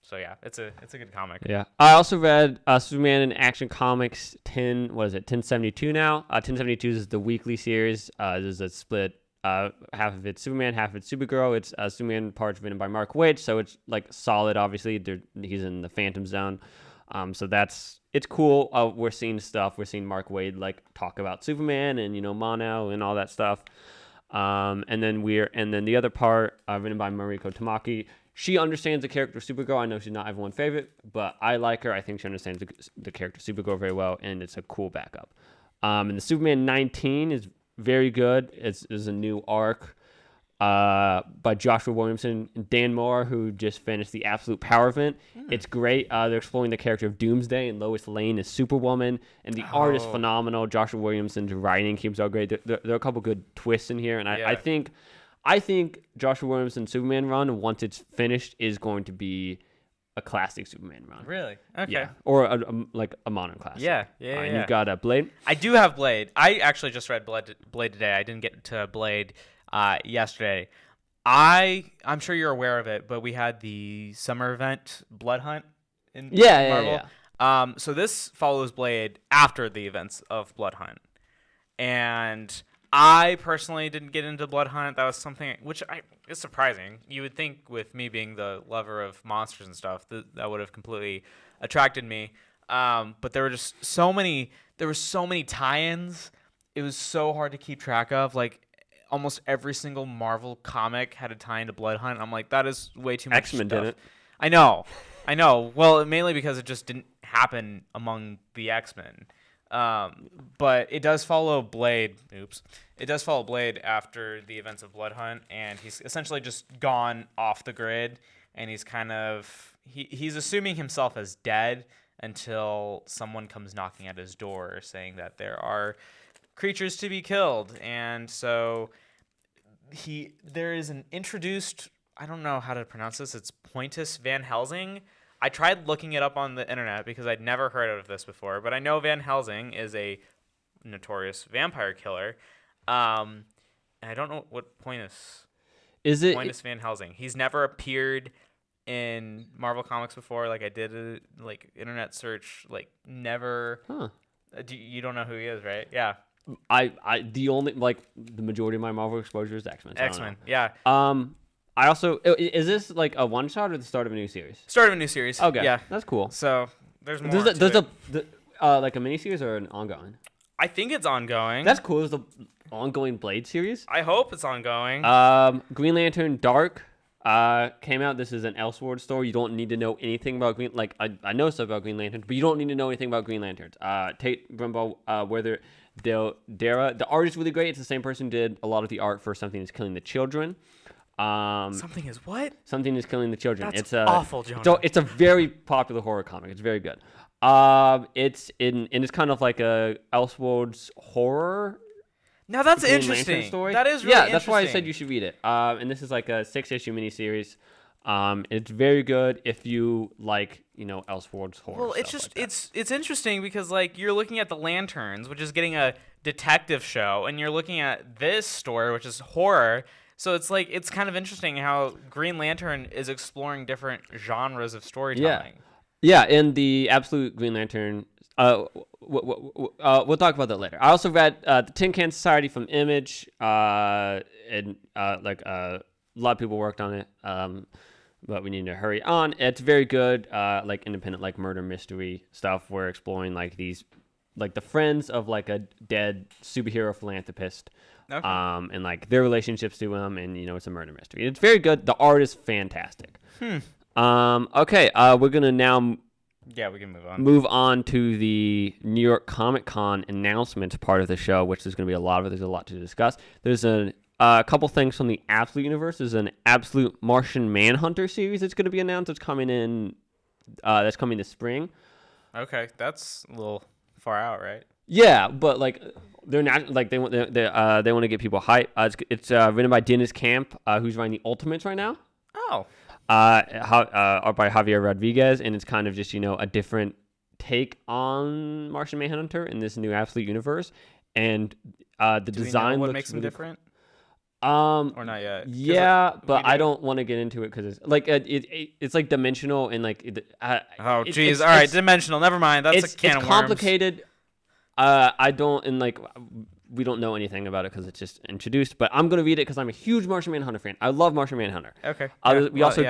So yeah, it's a good comic. Yeah. I also read Superman in Action Comics 1072 now. 1072 is the weekly series. There's a split. Half of it's Superman, half of it's Supergirl. It's Superman parts written by Mark Waid, so it's like solid. Obviously, he's in the Phantom Zone, so it's cool. We're seeing stuff. We're seeing Mark Waid like talk about Superman and Mono and all that stuff. And then the other part written by Mariko Tamaki. She understands the character Supergirl. I know she's not everyone's favorite, but I like her. I think she understands the character Supergirl very well, and it's a cool backup. And the Superman 19 is very good. It's a new arc by Joshua Williamson and Dan Moore, who just finished the Absolute Power event. It's great. They're exploring the character of Doomsday, and Lois Lane is Superwoman, and the art is phenomenal. Joshua Williamson's writing keeps out great. There are a couple good twists in here, and I think Joshua Williamson's Superman run, once it's finished, is going to be a classic Superman run. Really? Okay. Yeah. Or a modern classic. Yeah. And you've got Blade. I do have Blade. I actually just read Blade today. I didn't get to Blade yesterday. I'm sure you're aware of it, but we had the summer event Blood Hunt in Marvel. So this follows Blade after the events of Blood Hunt. And I personally didn't get into Blood Hunt. That was something which is surprising. You would think with me being the lover of monsters and stuff that would have completely attracted me. But there were just so many. There were so many tie-ins. It was so hard to keep track of. Like almost every single Marvel comic had a tie into Blood Hunt. I'm like, that is way too much X-Men stuff. didn't. I know. Well, mainly because it just didn't happen among the X-Men. But it does follow Blade. Oops. It does follow Blade after the events of Blood Hunt, and he's essentially just gone off the grid, and he's kind of he's assuming himself as dead until someone comes knocking at his door saying that there are creatures to be killed, and so there is an introduced. I don't know how to pronounce this. It's Pontus Van Helsing. I tried looking it up on the internet because I'd never heard of this before, but I know Van Helsing is a notorious vampire killer. And I don't know what Pontus Van Helsing. He's never appeared in Marvel Comics before. Like I did a internet search, never. Huh. You don't know who he is, right? Yeah. The only the majority of my Marvel exposure is X-Men. So X-Men. Yeah. I also is this like a one shot or the start of a new series? Start of a new series. Okay, yeah, that's cool. So there's more. There's like a miniseries or an ongoing? I think it's ongoing. That's cool. Is the ongoing Blade series? I hope it's ongoing. Green Lantern Dark came out. This is an Elseworld story. You don't need to know anything about Green. Like I know stuff about Green Lanterns, but you don't need to know anything about Green Lanterns. Tate Brumbaugh, Dara. The art is really great. It's the same person who did a lot of the art for Something Is Killing the Children. Something is what? Something Is Killing the Children. That's awful, Jonah. It's a very popular horror comic. It's very good. It's kind of like a Elseworlds horror. Now that's interesting. Story. That is really interesting. That's why I said you should read it. And this is like a 6-issue miniseries. It's very good if you like, Elseworlds horror. Well, it's just it's interesting because you're looking at the Lanterns, which is getting a detective show, and you're looking at this story, which is horror. So it's kind of interesting how Green Lantern is exploring different genres of storytelling. Yeah, and the Absolute Green Lantern. We'll talk about that later. I also read the Tin Can Society from Image, and a lot of people worked on it, but we need to hurry on. It's very good, independent, murder mystery stuff. We're exploring these, the friends of a dead superhero philanthropist. Okay. And their relationships to him, and it's a murder mystery. It's very good. The art is fantastic. Okay. We're gonna now. Yeah, we can move on. Move on to the New York Comic Con announcements part of the show, which is going to be a lot of it. There's a lot to discuss. There's a couple things from the Absolute Universe. There's an Absolute Martian Manhunter series that's going to be announced. It's coming in. That's coming this spring. Okay, that's a little far out, right? Yeah, but they're not they want to get people hyped. It's written by Dennis Camp, who's writing the Ultimates right now. Oh. Art by Javier Rodriguez, and it's kind of just a different take on Martian Manhunter in this new Absolute Universe, and the design what looks makes really them different. Or not yet. Yeah, but I don't want to get into it because it's dimensional and oh geez, all right, dimensional. Never mind. That's a can of worms. It's complicated. I don't we don't know anything about it because it's just introduced. But I'm gonna read it because I'm a huge Martian Manhunter fan. I love Martian Manhunter. Okay. We also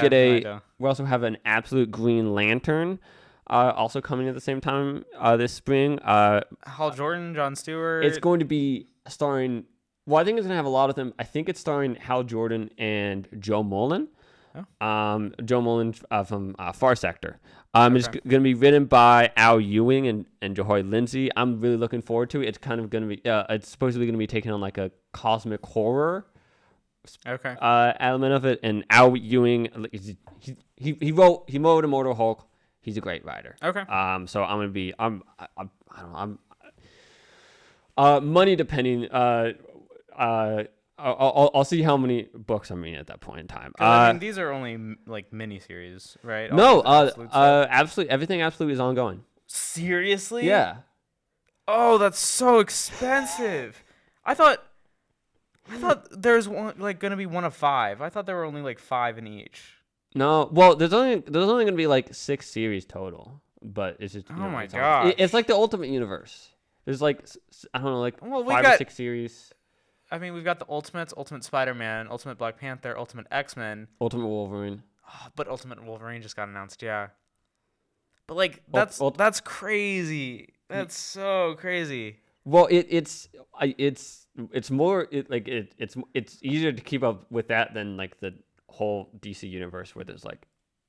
have an Absolute Green Lantern, also coming at the same time this spring. Hal Jordan, Jon Stewart. It's going to be starring. Well, I think it's gonna have a lot of them. I think it's starring Hal Jordan and Joe Mullen. Oh. Joe Mullen from Far Sector. It's going to be written by Al Ewing and Johoy Lindsay. I'm really looking forward to it. It's kind of going to be. It's supposedly going to be taking on a cosmic horror. Element of it, and Al Ewing, he wrote Immortal Hulk. He's a great writer. Okay. So I'm gonna be. I don't know. Money depending. I'll see how many books I'm reading at that point in time. These are only miniseries, right? No, Absolute everything Absolute is ongoing. Seriously? Yeah. Oh, that's so expensive. I thought there's one gonna be one of 5. I thought there were only 5 in each. No, well, there's only gonna be 6 series total, but it's just. Oh my god! It's like the Ultimate Universe. There's I don't know 5 or 6 series. I mean, we've got the Ultimates, Ultimate Spider-Man, Ultimate Black Panther, Ultimate X-Men. Ultimate Wolverine. Oh, but Ultimate Wolverine just got announced, yeah. But like that's crazy. That's so crazy. Well, it's more it's easier to keep up with that than like the whole DC universe where there's like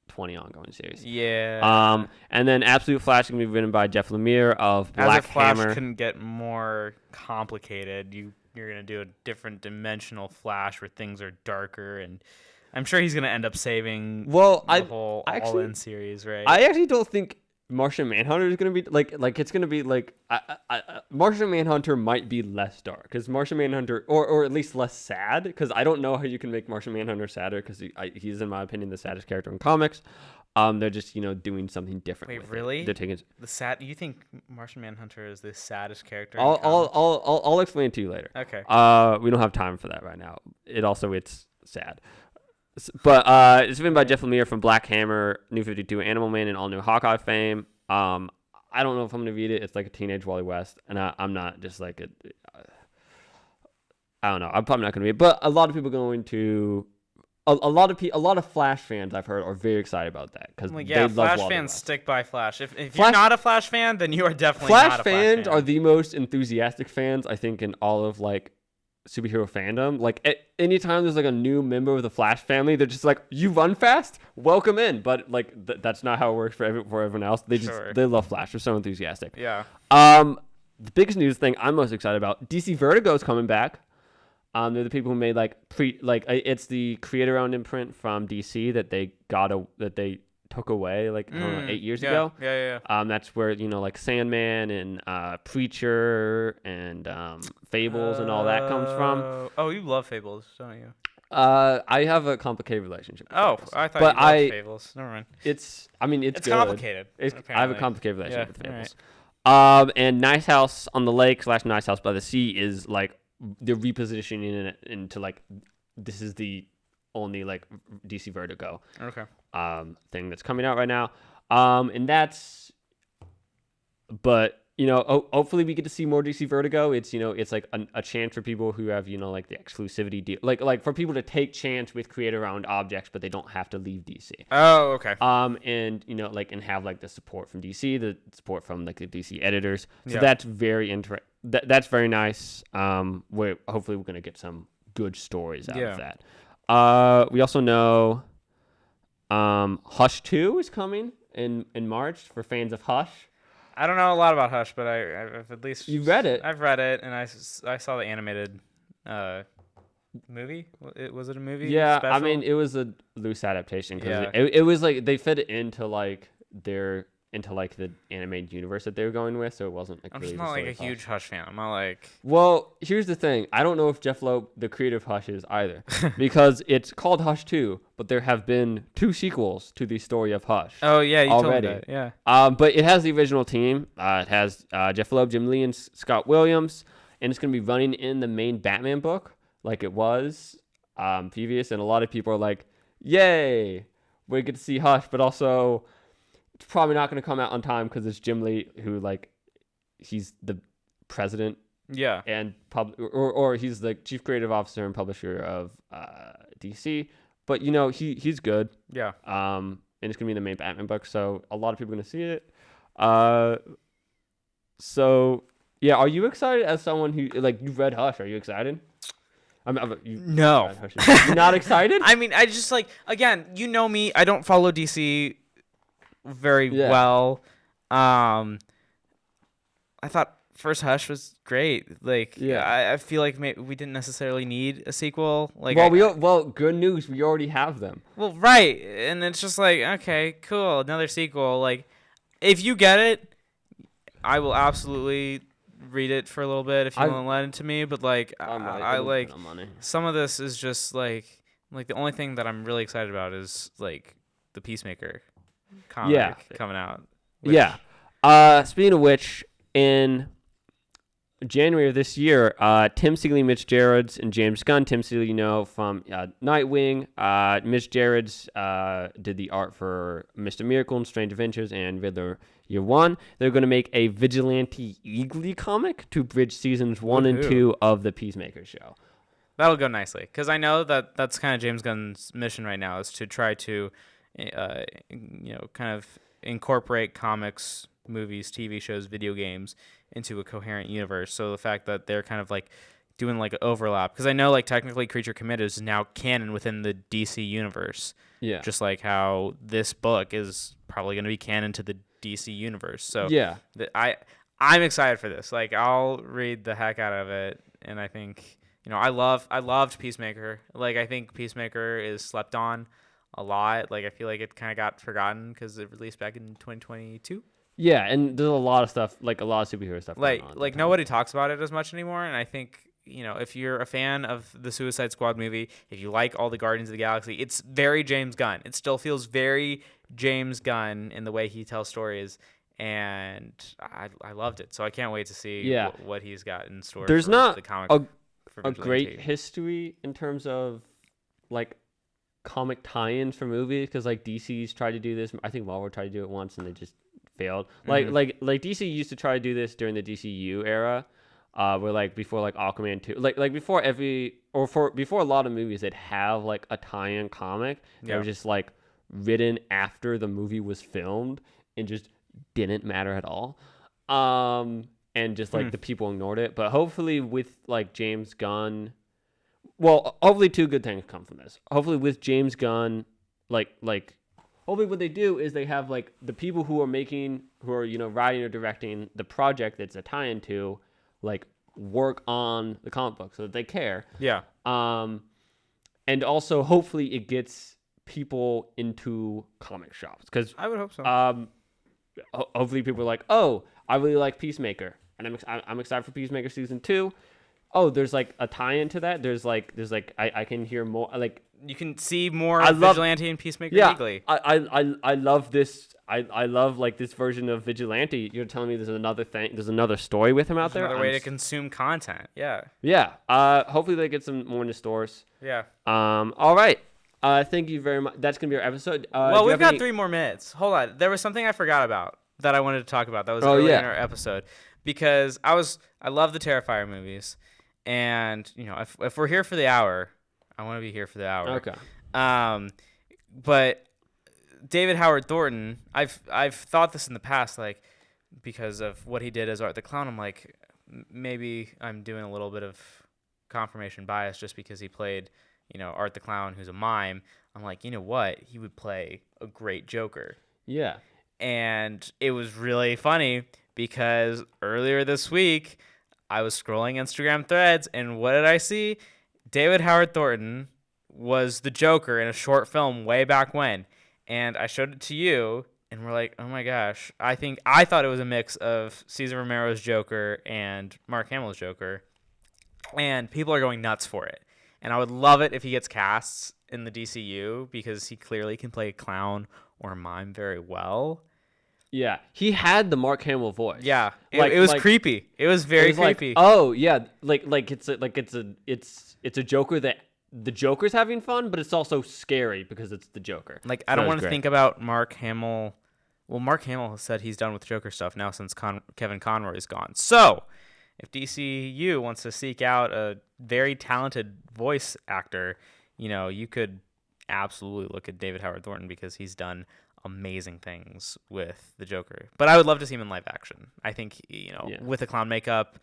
20 ongoing series. Yeah. And then Absolute Flash is gonna be written by Jeff Lemire of Black As if Flash Hammer. couldn't get more complicated, you're gonna do a different dimensional Flash where things are darker, and I'm sure he's gonna end up saving the whole All-In series, right? I actually don't think Martian Manhunter is gonna be like it's gonna be like Martian Manhunter might be less dark because Martian Manhunter or at least less sad, because I don't know how you can make Martian Manhunter sadder because he's in my opinion the saddest character in comics. They're just doing something different. Wait, with really? They're taking the sad. You think Martian Manhunter is the saddest character? I'll explain it to you later. Okay. We don't have time for that right now. It's sad. But it's written by Jeff Lemire from Black Hammer, New 52, Animal Man, and all new Hawkeye fame. I don't know if I'm gonna read it. It's like a teenage Wally West, and I'm not just like I don't know. I'm probably not gonna read it. But a lot of people are going to. A lot of Flash fans I've heard are very excited about that because they love Flash Wally fans West. stick by Flash. If you're not a Flash fan, then you are definitely Flash not a Flash fans fan. are the most enthusiastic fans I think in all of like superhero fandom. Like anytime there's like a new member of the Flash family, they're just like, you run fast, welcome in. But like that's not how it works for everyone else. They love Flash. They're so enthusiastic. Yeah. The biggest news thing I'm most excited about, DC Vertigo is coming back. They're the people who made it's the creator-owned imprint from DC that they took away I don't know, 8 years ago. Yeah. That's where like Sandman and Preacher and Fables and all that comes from. Oh, you love Fables, don't you? I have a complicated relationship with Fables. I thought you loved Fables. Never mind. It's good. Complicated. I have a complicated relationship with Fables. Right. And Nice House on the Lake / Nice House by the Sea is like they're repositioning it into like this is the only like DC Vertigo thing that's coming out right now, and that's hopefully we get to see more DC Vertigo. It's it's like a chance for people who have like the exclusivity deal, like for people to take chance with creator-owned objects, but they don't have to leave DC. Oh, okay. And and have like the support from DC, the support from like the DC editors. So that's very that's very nice. Hopefully we're gonna get some good stories out of that. We also know Hush 2 is coming in March for fans of Hush. I don't know a lot about Hush, but I've at least you read it. I've read it, and I saw the animated movie. Was it a movie? Yeah, special? I mean it was a loose adaptation because it was like they fit it into like the animated universe that they were going with, so it wasn't like. I'm just not like a huge Hush fan. I'm not like. Well, here's the thing. I don't know if Jeff Loeb, the creator of Hush, is either, because it's called Hush 2, but there have been 2 sequels to the story of Hush. Oh yeah, you already. told me that. Yeah. But it has the original team. It has Jeff Loeb, Jim Lee, and Scott Williams, and it's gonna be running in the main Batman book like it was previous, and a lot of people are like, "Yay, we get to see Hush," but also. It's probably not going to come out on time because it's Jim Lee who he's the president and or he's the chief creative officer and publisher of DC, but he's good. And it's gonna be in the main Batman book, so a lot of people are gonna see it. So yeah, are you excited as someone who you've read Hush? Are you excited? No. You're not excited? I mean, I just again, me, I don't follow DC very well. I thought first Hush was great. I feel like maybe we didn't necessarily need a sequel. Good news, we already have them. Well, right, and it's just okay, cool, another sequel. If you get it, I will absolutely read it for a little bit if you want to lend it to me. But I some of this is just the only thing that I'm really excited about is the Peacemaker comic coming out. Speaking of which, in January of this year, Tim Seeley, Mitch Gerads, and James Gunn. Tim Seeley, from Nightwing. Mitch Gerads did the art for Mr. Miracle and Strange Adventures and Riddler Year One. They're going to make a Vigilante Eagly comic to bridge seasons 1 and 2 of the Peacemaker show. That'll go nicely because I know that that's kind of James Gunn's mission right now is to try to, kind of incorporate comics, movies, TV shows, video games into a coherent universe. So the fact that they're kind of like doing like overlap because I know like technically Creature Committed is now canon within the DC universe. Yeah. Just like how this book is probably going to be canon to the DC universe. So Yeah. I'm excited for this. Like I'll read the heck out of it, and I think I loved Peacemaker. Like I think Peacemaker is slept on a lot. Like I feel like it kind of got forgotten because it released back in 2022. Yeah, and there's a lot of stuff, like a lot of superhero stuff. Like going on like nobody talks about it as much anymore, and I think if you're a fan of the Suicide Squad movie, if you like all the Guardians of the Galaxy, it's very James Gunn. It still feels very James Gunn in the way he tells stories, and I loved it. So I can't wait to see what he's got in store. There's for not the comic a great history in terms of like comic tie-ins for movies because like DC's tried to do this. I think Marvel tried to do it once and they just failed. Like DC used to try to do this during the DCU era. Where like before like Aquaman 2, like before before a lot of movies they'd have like a tie-in comic that was just like written after the movie was filmed and just didn't matter at all. And just like the people ignored it. But hopefully with like James Gunn, well, hopefully two good things come from this. Hopefully with James Gunn, like hopefully what they do is they have like the people who are writing or directing the project that's a tie-in to like work on the comic book so that they care. Yeah. And also hopefully it gets people into comic shops because I would hope so. Hopefully people are like, oh, I really like Peacemaker and I'm excited for Peacemaker season 2. Oh, there's like a tie-in to that. There's like I can hear more like you can see more Vigilante and Peacemaker legally. I love this. I love like this version of Vigilante. You're telling me there's another thing. There's another story with him out there. Another way to consume content. Yeah. Yeah. Hopefully they get some more in the stores. Yeah. All right. Thank you very much. That's gonna be our episode. Well, we've got 3 more minutes. Hold on. There was something I forgot about that I wanted to talk about. That was earlier in our episode because I love the Terrifier movies, and if we're here for the hour, I want to be here for the hour. Okay. But David Howard Thornton, I've thought this in the past, like because of what he did as Art the Clown. I'm like, maybe I'm doing a little bit of confirmation bias just because he played, Art the Clown, who's a mime. I'm like, you know what? He would play a great Joker. Yeah. And it was really funny because earlier this week, I was scrolling Instagram threads, and what did I see? David Howard Thornton was the Joker in a short film way back when. And I showed it to you, and we're like, oh my gosh. I thought it was a mix of Cesar Romero's Joker and Mark Hamill's Joker. And people are going nuts for it. And I would love it if he gets casts in the DCU because he clearly can play a clown or a mime very well. Yeah, he had the Mark Hamill voice. Yeah, it was creepy. It was very creepy. Like, oh yeah, it's a Joker that the Joker's having fun, but it's also scary because it's the Joker. Like I don't want to think about Mark Hamill. Well, Mark Hamill has said he's done with Joker stuff now since Kevin Conroy is gone. So, if DCU wants to seek out a very talented voice actor, you could absolutely look at David Howard Thornton because he's done amazing things with the Joker. But I would love to see him in live action. I think, with the clown makeup,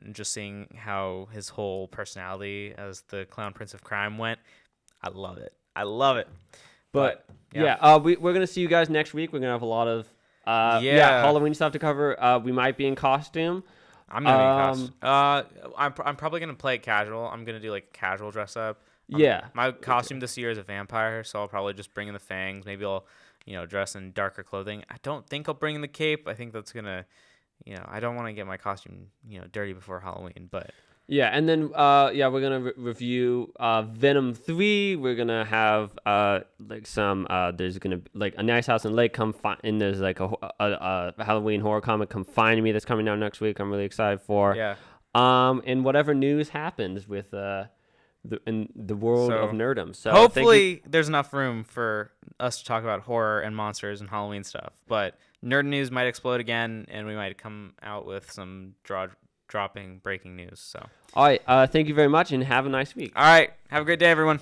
and just seeing how his whole personality as the Clown Prince of Crime went, I love it. But we're going to see you guys next week. We're going to have a lot of Halloween stuff to cover. We might be in costume. I'm going to be in costume. I'm probably going to play it casual. I'm going to do like a casual dress up. My costume this year is a vampire, so I'll probably just bring in the fangs. Maybe I'll dress in darker clothing. I don't think I'll bring in the cape. I think that's going to, I don't want to get my costume, dirty before Halloween, but. Yeah, and then, we're going to review Venom 3. We're going to have, there's going to be, like, A Nice House in Lake and there's, like, a Halloween horror comic, Come Find Me, that's coming out next week. I'm really excited for. Yeah. And whatever news happens with, in the world of nerdom. So hopefully there's enough room for us to talk about horror and monsters and Halloween stuff. But nerd news might explode again, and we might come out with some dropping breaking news. So All right. Thank you very much, and have a nice week. all right, have a great day, everyone.